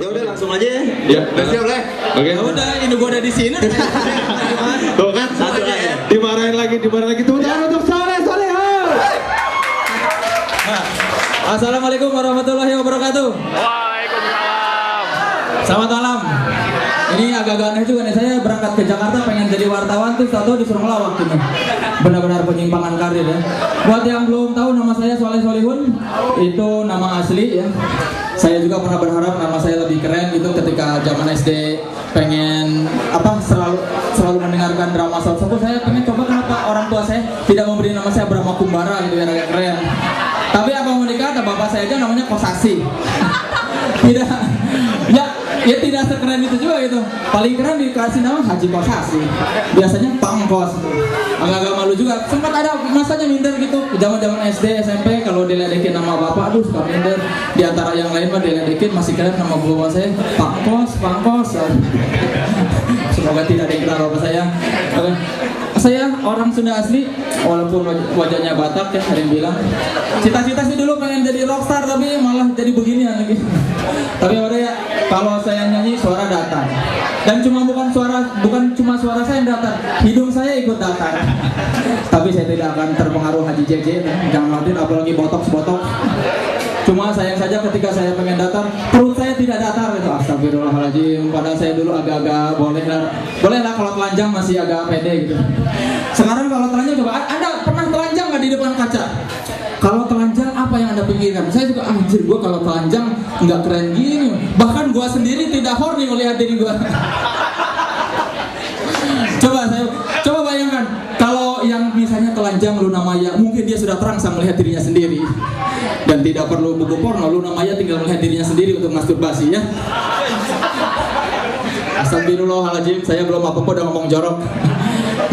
Ya udah langsung aja ya. Ya. Udah siap Le. Oke. Ya udah, ini gua udah di sini. Tuh kan, Satu aja. dimarahin lagi. Tepuk tangan untuk Soleh. Assalamualaikum warahmatullahi wabarakatuh. Waalaikumsalam. Selamat malam. Ini agak-agak aneh juga nih, saya berangkat ke Jakarta pengen jadi wartawan tuh tahu disuruh ngelawak gitu. Benar-benar penyimpangan karir ya. Buat yang belum tahu, nama saya Soleh Solihun, itu nama asli ya. Saya juga pernah berharap nama saya lebih keren gitu ketika zaman SD, pengen selalu mendengarkan drama Sopo. Saya pengen coba kenapa orang tua saya tidak memberi nama saya Brahma Kumbara gitu ya, agak keren. Tapi abang menikah, ada bapak saya aja namanya Kosasi. Tidak, ya tidak sekeren itu juga gitu. Paling keren dikasih nama Haji Kosasi. Biasanya Pangkos. Agak-agak malu juga. Sempat ada masanya minder gitu. Zaman-zaman SD, SMP kalau diledekin nama bapak, aduh suka minder. Di antara yang lain mah diledekin masih keren nama bapak saya Pangkos. Semoga tidak dikira bapak saya. Oke. Saya orang Sunda asli, walaupun wajahnya Batak ya, ada yang bilang cita-cita sih dulu pengen jadi rockstar tapi malah jadi beginian lagi. Tapi udah ya, kalau saya nyanyi suara datar. Dan bukan cuma suara saya yang datar, hidung saya ikut datar. Tapi saya tidak akan terpengaruh Haji JJ, jangan khawatir, apalagi botox. Cuma sayang saja ketika saya pengen datar, perut saya tidak datar itu. Astagfirullahaladzim. Padahal saya dulu agak-agak boleh lah kalau telanjang masih agak pede gitu. Sekarang kalau telanjang coba, Anda pernah telanjang nggak di depan kaca? Kalau telanjang apa yang Anda pikirkan? Saya juga anjir, gue kalau telanjang nggak keren gini. Bahkan gue sendiri tidak horny melihat diri gue. Coba bayangkan kalau yang misalnya telanjang Luna Maya, mungkin dia sudah terangsang melihat dirinya sendiri dan tidak perlu buku porno. Luna Maya tinggal melihat dirinya sendiri untuk masturbasi ya. Astagfirullahaladzim, saya belum apa-apa udah ngomong jorok.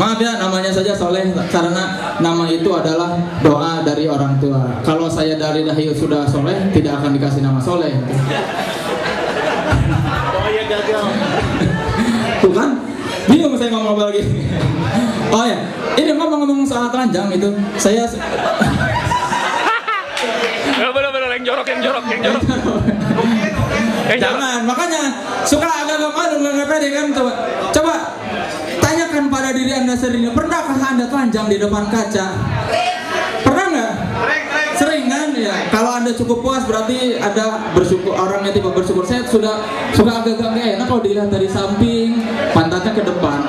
Maaf ya, namanya saja Soleh karena nama itu adalah doa dari orang tua. Kalau saya dari dahulu sudah Soleh, tidak akan dikasih nama Soleh. Oh ya gagal. Tuh kan? Bingung saya ngomong apa lagi. Oh ya, ini ngomong-ngomong soal telanjang itu, saya Bener-bener yang jorok. Jangan, makanya suka agak-agak malu nggak pede kan. Coba tanyakan pada diri Anda sendiri, pernahkah Anda telanjang di depan kaca? Pernah nggak? Sering kan? Ya. Kalau Anda cukup puas berarti ada bersyukur, orangnya tipe bersyukur. Saya suka agak-agak nggak enak kalau dilihat dari samping, pantatnya ke depan,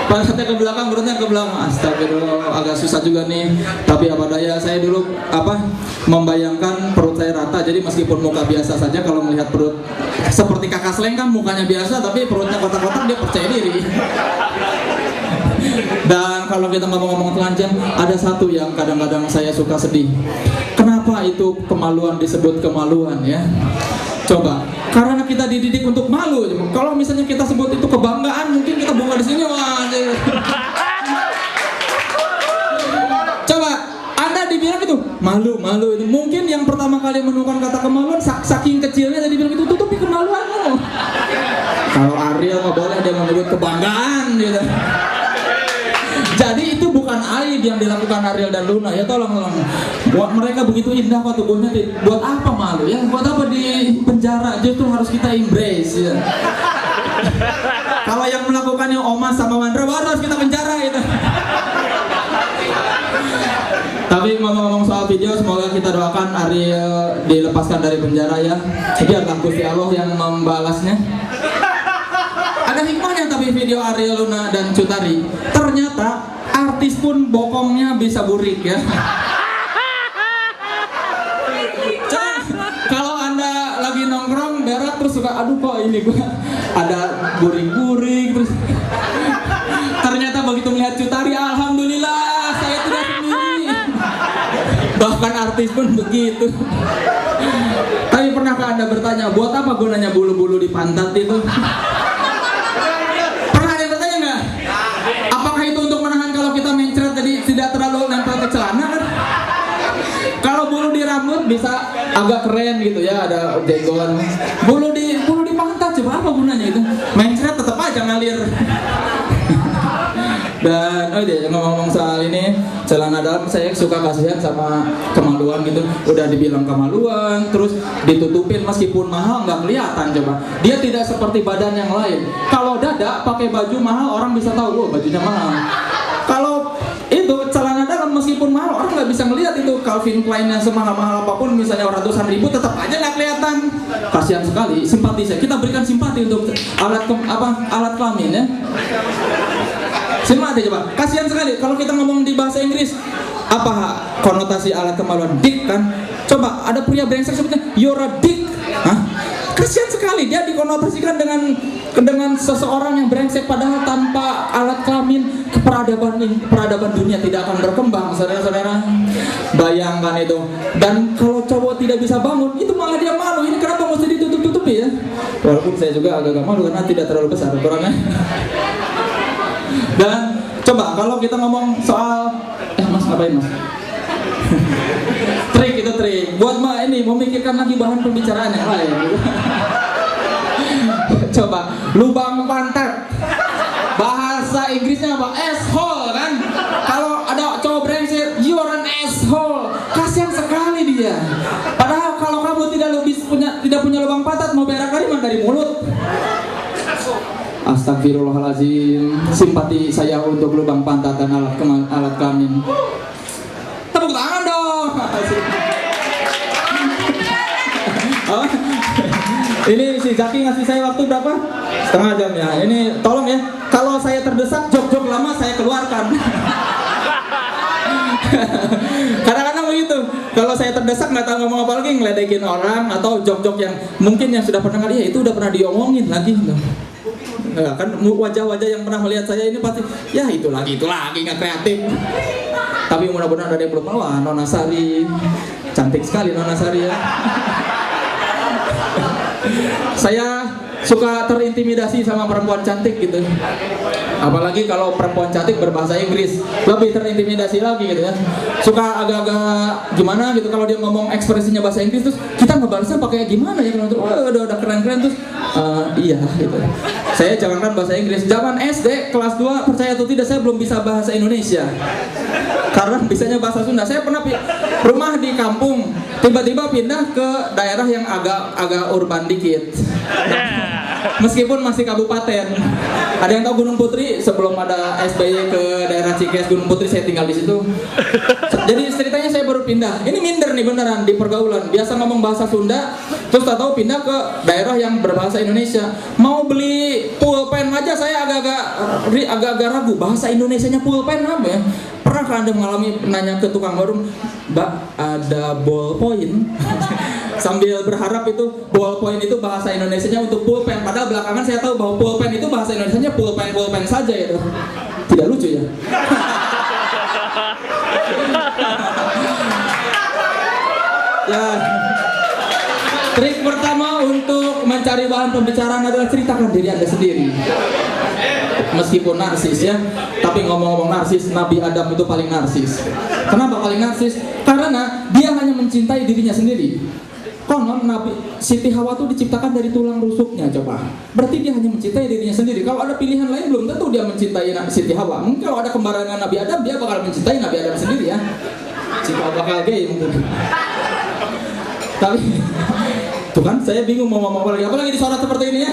pantatnya ke belakang, perutnya ke belakang. Astagfirullah, agak susah juga nih. Tapi apa daya, saya dulu membayangkan perut saya rata. Jadi meskipun muka biasa saja, kalau melihat perut seperti kakak Sleng kan mukanya biasa, tapi perutnya kotak-kotak, dia percaya diri. Dan kalau kita ngomong-ngomong telanjang, ada satu yang kadang-kadang saya suka sedih. Kenapa itu kemaluan disebut kemaluan ya? Coba, karena kita dididik untuk malu. Kalau misalnya kita sebut itu kebanggaan, mungkin kita bunga di sini. Wah, coba, Anda dibilang itu malu itu. Mungkin yang pertama kali menemukan kata kemaluan, saking kecilnya tadi bilang itu tutupi kemaluanmu. Kalau Ariel nggak boleh dia menyebut kebanggaan gitu. Jadi itu bukan aib yang dilakukan Ariel dan Luna ya, tolong. Buat mereka begitu indah kok tubuhnya, buat apa malu ya? Buat apa di penjara? Justru harus kita embrace ya. Kalau yang melakukannya Omas sama Mandra baru harus kita penjara gitu. Tapi ngomong-ngomong soal video, semoga kita doakan Ariel dilepaskan dari penjara ya. Biarlah Gusti Allah yang membalasnya. Ada hikmahnya tapi video Ariel, Luna, dan Cutari. Ternyata artis pun bokongnya bisa burik ya. Kalau Anda lagi nongkrong berak terus suka, aduh kok ini gua ada burik-burik terus. Ternyata begitu melihat Cutari, alhamdulillah saya tidak sendiri. Bahkan artis pun begitu. Tapi pernahkah Anda bertanya, buat apa gunanya bulu-bulu di pantat itu? Tidak terlalu nempel ke celana kan? Kalau bulu di rambut bisa agak keren gitu ya, ada jenggolan. Bulu di pantat coba apa gunanya itu? Mencret tetap aja ngalir. Dan ngomong-ngomong soal ini, celana dalam saya suka kasihan sama kemaluan gitu. Udah dibilang kemaluan, terus ditutupin meskipun mahal nggak kelihatan coba. Dia tidak seperti badan yang lain. Kalau dada pakai baju mahal orang bisa tahu, oh bajunya mahal. Kalau itu celana dalam meskipun mahal orang nggak bisa ngelihat itu. Calvin Klein yang semahal-mahal apapun misalnya ratusan ribu tetap aja nggak kelihatan. Kasihan sekali, simpati saya. Kita berikan simpati untuk alat kelamin ya. Simpati coba. Kasihan sekali kalau kita ngomong di bahasa Inggris apa konotasi alat kemaluan? Dick kan. Coba ada pria brengsek sebutnya you're a dick. Hah? Kasihan sekali dia dikonotasikan dengan seseorang yang brengsek padahal tanpa alat kelamin peradaban dunia tidak akan berkembang, saudara-saudara. Bayangkan itu. Dan kalau cowok tidak bisa bangun, itu malah dia malu. Ini kenapa mesti ditutup-tutupi ya? Walaupun saya juga agak malu karena tidak terlalu besar ukurannya. Dan coba kalau kita ngomong soal mas ngapain mas? Trik itu trik buat ini memikirkan lagi bahan pembicaraan yang lain. Coba lubang pantat bahasa Inggrisnya apa? Asshole kan? Kalau ada cowok brengsek, you're an asshole. Kasihan sekali dia. Padahal kalau kamu tidak punya lubang pantat mau berak dari mulut. Astagfirullahaladzim. Simpati saya untuk lubang pantat dan alat kelamin. Tepuk tangan dong. Oh, ini si Zaki ngasih saya waktu berapa? Setengah jam ya. Ini tolong ya. Kalau saya terdesak jok-jok lama saya keluarkan. Kadang-kadang begitu. Kalau saya terdesak nggak tahu ngomong apa lagi, ngeledekin orang atau jok-jok yang mungkin yang sudah pernah kali ya itu udah pernah diomongin lagi. Nah, kan wajah-wajah yang pernah melihat saya ini pasti ya itu lagi nggak kreatif. Tapi mudah-mudahan ada yang belum tahu. Nona Sari cantik sekali Nona Sari ya. Saya suka terintimidasi sama perempuan cantik gitu. Apalagi kalau perempuan cantik berbahasa Inggris, lebih terintimidasi lagi gitu ya. Suka agak-agak gimana gitu kalau dia ngomong ekspresinya bahasa Inggris terus kita ngebalasnya pakai gimana ya kalau udah keren-keren terus iya gitu. Saya jangankan bahasa Inggris, zaman SD kelas 2 percaya atau tidak saya belum bisa bahasa Indonesia. Karena bisanya bahasa Sunda. Saya pernah rumah di kampung, tiba-tiba pindah ke daerah yang agak urban dikit. Meskipun masih kabupaten. Ada yang tahu Gunung Putri? Sebelum ada SBY ke daerah Cikes Gunung Putri saya tinggal di situ. Jadi ceritanya saya baru pindah. Ini minder nih beneran di pergaulan. Biasa ngomong bahasa Sunda, terus tahu pindah ke daerah yang berbahasa Indonesia. Mau beli pulpen aja saya agak-agak ragu. Bahasa Indonesianya pulpen apa ya? Pernah kan Anda mengalami nanya ke tukang warung, Mbak ada ballpoint? Sambil berharap itu ballpoint itu bahasa Indonesianya untuk pulpen. Padahal belakangan saya tahu bahwa pulpen itu bahasa Indonesianya pulpen saja itu. Tidak lucu ya? Ya. Trik pertama untuk mencari bahan pembicaraan adalah ceritakan diri Anda sendiri. Meskipun narsis ya, tapi ngomong-ngomong narsis, Nabi Adam itu paling narsis. Kenapa paling narsis? Karena dia hanya mencintai dirinya sendiri. Konon Nabi Siti Hawa itu diciptakan dari tulang rusuknya, coba. Berarti dia hanya mencintai dirinya sendiri. Kalau ada pilihan lain belum tentu dia mencintai Siti Hawa. Mungkin kalau ada kembaran Nabi Adam dia bakal mencintai Nabi Adam sendiri ya. Jika bakal gay mungkin. Tapi tuh kan saya bingung mau ngomong apa lagi disorot seperti ini ya.